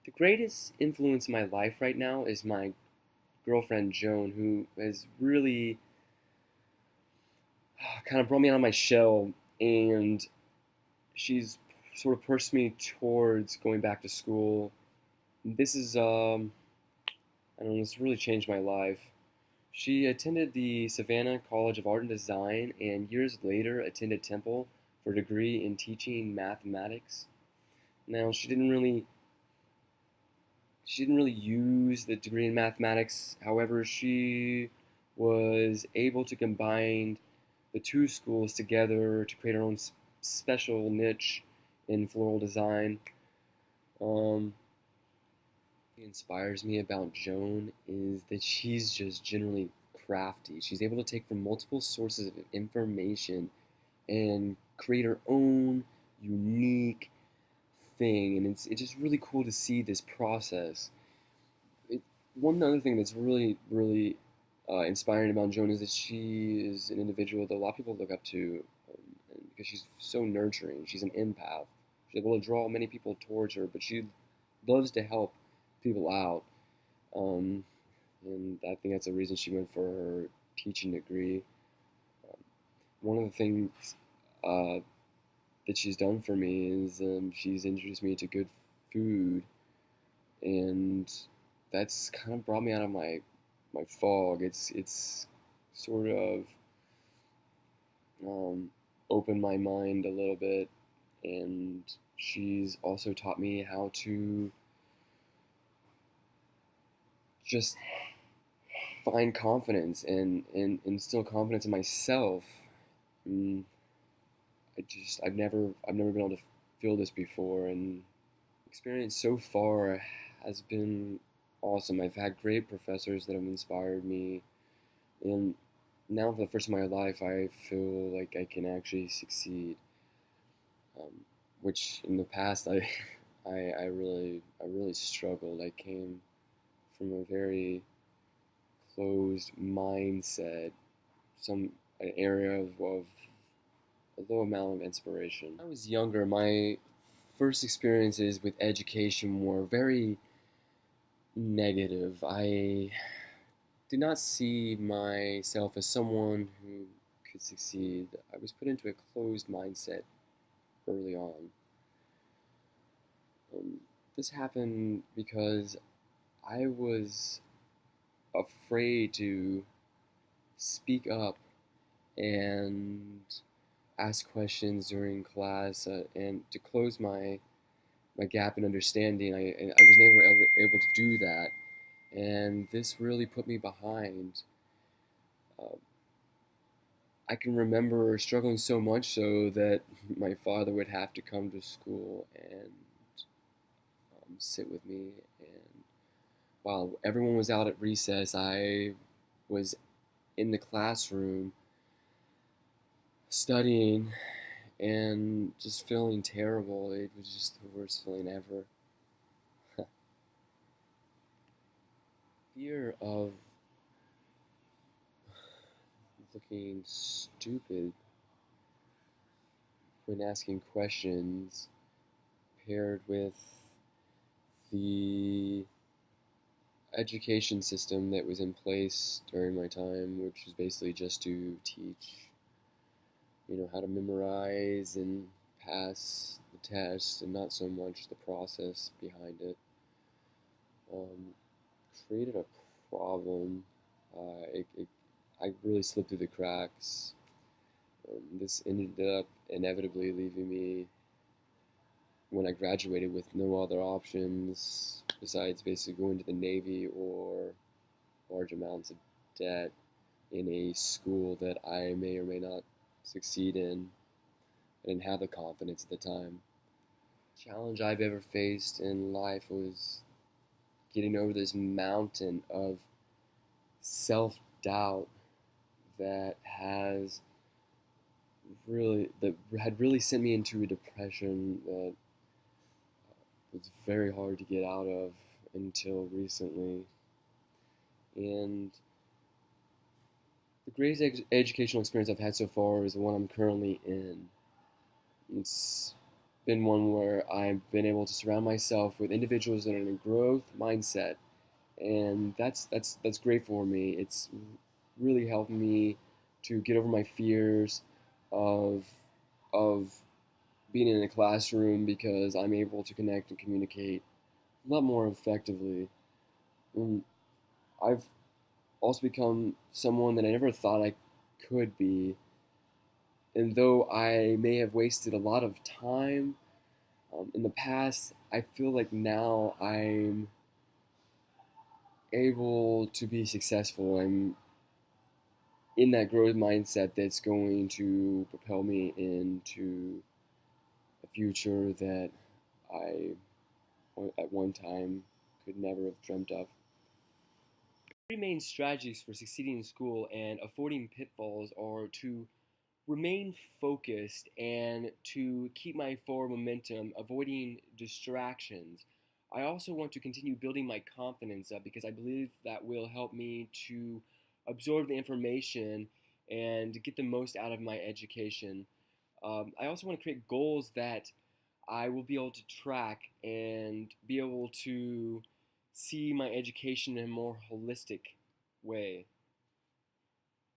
The greatest influence in my life right now is my girlfriend Joan, who has really kind of brought me out of my shell, and she's sort of pushed me towards going back to school. This is, I don't know, this really changed my life. She attended the Savannah College of Art and Design, and years later attended Temple for a degree in teaching mathematics. Now, she didn't really use the degree in mathematics. However, she was able to combine the two schools together to create her own special niche in floral design. Um, what inspires me about Joan is that she's just generally crafty. She's able to take from multiple sources of information and create her own unique thing, and it's just really cool to see this process. it, One other thing that's really inspiring about Joan is that she is an individual that a lot of people look up to, because she's so nurturing. She's an empath. She's able to draw many people towards her, but she loves to help people out. Um, and I think that's the reason she went for her teaching degree. Um, One of the things uh, that she's done for me is she's introduced me to good food, and that's kind of brought me out of my fog. It's sort of opened my mind a little bit, and she's also taught me how to just find confidence and instill confidence in myself. Mm, I've never been able to feel this before, and experience so far has been awesome. I've had great professors that have inspired me, and now for the first time in my life, I feel like I can actually succeed. Um, which in the past, I really struggled. I came from a very closed mindset, some an area of a low amount of inspiration. When I was younger, my first experiences with education were very negative. I did not see myself as someone who could succeed. I was put into a closed mindset early on. Um, this happened because I was afraid to speak up and ask questions during class, and to close my gap in understanding. I was never able to do that, and this really put me behind. Uh, I can remember struggling so much so that my father would have to come to school and sit with me. And while everyone was out at recess, I was in the classroom studying and just feeling terrible. It was just the worst feeling ever. Fear of looking stupid when asking questions, paired with the education system that was in place during my time, which was basically just to teach, how to memorize and pass the test, and not so much the process behind it, um, created a problem. I really slipped through the cracks. This ended up inevitably leaving me, when I graduated, with no other options besides basically going to the Navy or large amounts of debt in a school that I may or may not succeed in. I didn't have the confidence at the time. The challenge I've ever faced in life was getting over this mountain of self doubt that had really sent me into a depression that was very hard to get out of until recently. And the greatest educational experience I've had so far is the one I'm currently in. It's been one where I've been able to surround myself with individuals that are in a growth mindset, and that's great for me. It's really helped me to get over my fears of of being in a classroom because I'm able to connect and communicate a lot more effectively. And I've also become someone that I never thought I could be. And though I may have wasted a lot of time in the past, I feel like now I'm able to be successful. I'm in that growth mindset that's going to propel me into a future that I at one time could never have dreamt of. Three main strategies for succeeding in school and avoiding pitfalls are to remain focused and to keep my forward momentum, avoiding distractions. I also want to continue building my confidence up because I believe that will help me to absorb the information and get the most out of my education. I also want to create goals that I will be able to track and be able to see my education in a more holistic way.